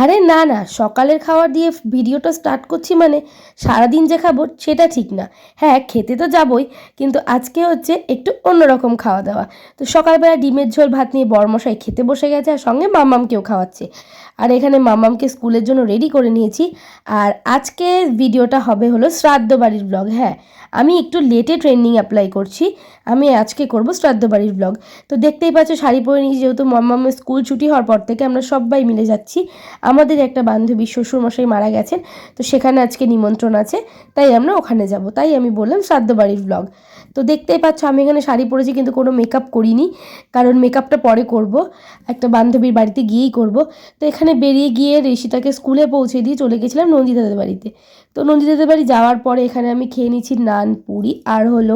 আরে না না, সকালের খাবার দিয়ে ভিডিওটা স্টার্ট করছি মানে সারাদিন যে খাবো সেটা ঠিক না। হ্যাঁ, খেতে তো যাবই, কিন্তু আজকে হচ্ছে একটু অন্যরকম খাওয়া দাওয়া। তো সকালবেলা ডিমের ঝোল ভাত নিয়ে বড়মশাই খেতে বসে গেছে, আর সঙ্গে মাম্মামকেও খাওয়াচ্ছে। আর এখানে মাম্মামকে স্কুলের জন্য রেডি করে নিয়েছি। আর আজকে ভিডিওটা হবে হলো শ্রাদ্ধ বাড়ির ব্লগ। হ্যাঁ, আমি একটু লেটে ট্রেনিং অ্যাপ্লাই করছি। আমি আজকে করব শ্রাদ্ধ বাড়ির ব্লগ। তো দেখতেই পাচ্ছ শাড়ি পরে নিয়েছি, যেহেতু মাম্মামের স্কুল ছুটি হওয়ার পর থেকে আমরা সবাই মিলে যাচ্ছি। আমাদের একটা বান্ধবী শ্বশুরমশাই মারা গেছেন, তো সেখানে আজকে নিমন্ত্রণ আছে, তাই আমরা ওখানে যাব। তাই আমি বললাম শ্রাদ্ধ বাড়ির ব্লগ। তো দেখতেই পাচ্ছ আমি এখানে শাড়ি পরেছি, কিন্তু কোনো মেকআপ করিনি, কারণ মেকআপটা পরে করব, একটা বান্ধবীর বাড়িতে গিয়েই করব। তো এখানে বেরিয়ে গিয়ে ঋষিতাকে স্কুলে পৌঁছে দিয়ে চলে গেছিলাম নন্দিতাদের বাড়িতে। তো নন্দিতাদের বাড়ি যাওয়ার পরে এখানে আমি খেয়ে নিচ্ছি নান, পুরি আর হলো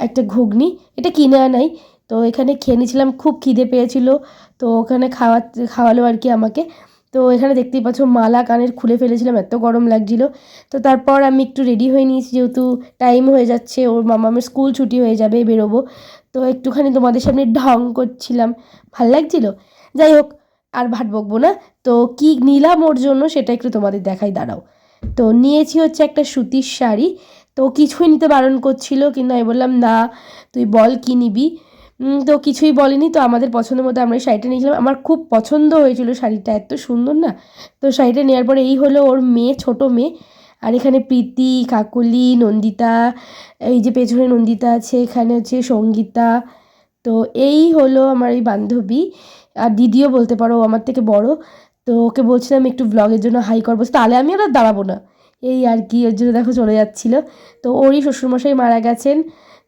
একটা ঘুগনি, এটা কিনে আনাই। তো এখানে খেয়ে নিয়েছিলাম, খুব খিদে পেয়েছিল, তো ওখানে খাওয়ালো আর কি আমাকে। তো এখানে দেখতেই পাচ্ছ মালা কানের খুলে ফেলেছিলাম, এত গরম লাগছিল। তো তারপর আমি একটু রেডি হয়ে নিয়েছি, যেহেতু টাইম হয়ে যাচ্ছে, ওর মামামের স্কুল ছুটি হয়ে যাবে, বেরোবো। তো একটুখানি তোমাদের সামনে ঢং করছিলাম, ভাল লাগছিল। যাই হোক, আর ভাট বকবো না। তো কি নিলাম ওর জন্য সেটা একটু তোমাদের দেখাই, দাঁড়াও। তো নিয়েছি হচ্ছে একটা সুতির শাড়ি। তো কিছুই নিতে বারণ করছিল, কিন্তু আমি বললাম না, তুই বল কী নিবি। তো কিছুই বলেনি, তো আমাদের পছন্দের মতো আমরা এই শাড়িটা নিয়েছিলাম। আমার খুব পছন্দ হয়েছিল শাড়িটা, এত সুন্দর না। তো শাড়িটা নেওয়ার পরে এই হলো ওর মেয়ে, ছোট মেয়ে। আর এখানে প্রীতি, কাকলি, নন্দিতা, এই যে পেছনে নন্দিতা আছে, এখানে হচ্ছে সঙ্গীতা। তো এই হলো আমার এই বান্ধবী, আর দিদিও বলতে পারো, আমার থেকে বড়। তো ওকে বলছিলাম একটু ব্লগের জন্য হাই করবো, তাহলে আমি আর দাঁড়াবো না, এই আর কি, ওর জন্য দেখো চলে যাচ্ছিল। তো ওরই শ্বশুরমশাই মারা গেছেন,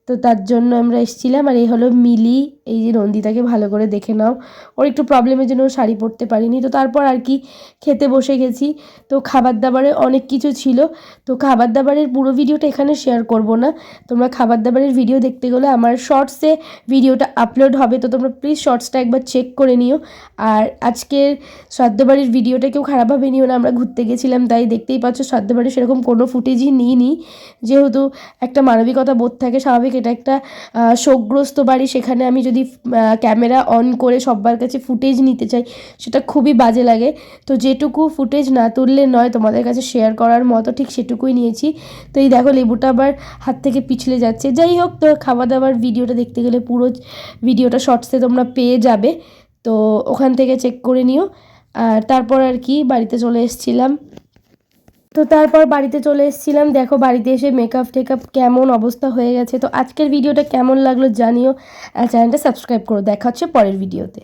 তো তার জন্য আমরা এসেছিলাম। আর এই হলো মিলি, এই যে নন্দিতাকে ভালো করে দেখে নাও, ওর একটু প্রবলেমের জন্য ও শাড়ি পরতে পারিনি। তো তারপর আর কি খেতে বসে গেছি। তো খাবার দাবারে অনেক কিছু ছিল, তো খাবার দাবারের পুরো ভিডিওটা এখানে শেয়ার করব না। তোমরা খাবার দাবারের ভিডিও দেখতে গেলে আমার শর্টসে ভিডিওটা আপলোড হবে, তো তোমরা প্লিজ শর্টসটা একবার চেক করে নিও। আর আজকের শ্রাদ্ধবাড়ির ভিডিওটা কেউ খারাপভাবে নিও না, আমরা ঘুরতে গেছিলাম, তাই দেখতেই পাচ্ছ শ্রাদ্ধবাড়ির সেরকম কোনো ফুটেজই নিইনি, যেহেতু একটা মানবিকতা বোধ থাকে, স্বাভাবিক, এটা একটা শোকগ্রস্ত বাড়ি, সেখানে আমি যদি ক্যামেরা অন করে সবার কাছে ফুটেজ নিতে চাই, সেটা খুবই বাজে লাগে। তো যেটুকু ফুটেজ না তুললে নয় তোমাদের কাছে শেয়ার করার মতো, ঠিক সেটুকুই নিয়েছি। তো এই দেখো লেবুটা আবার হাত থেকে পিছলে যাচ্ছে। যাই হোক, তো খাওয়া দাওয়ার ভিডিওটা দেখতে গেলে পুরো ভিডিওটা শর্টসে তোমরা পেয়ে যাবে, তো ওখান থেকে চেক করে নিও। আর তারপর আর কি বাড়িতে চলে এসেছিলাম। তো তারপর বাড়িতে চলে এসেছিলাম, দেখো বাড়িতে এসে মেকআপ টেকআপ কেমন অবস্থা হয়ে গেছে। তো আজকের ভিডিওটা কেমন লাগলো জানিও, আর চ্যানেলটা সাবস্ক্রাইব করো। দেখা হচ্ছে পরের ভিডিওতে।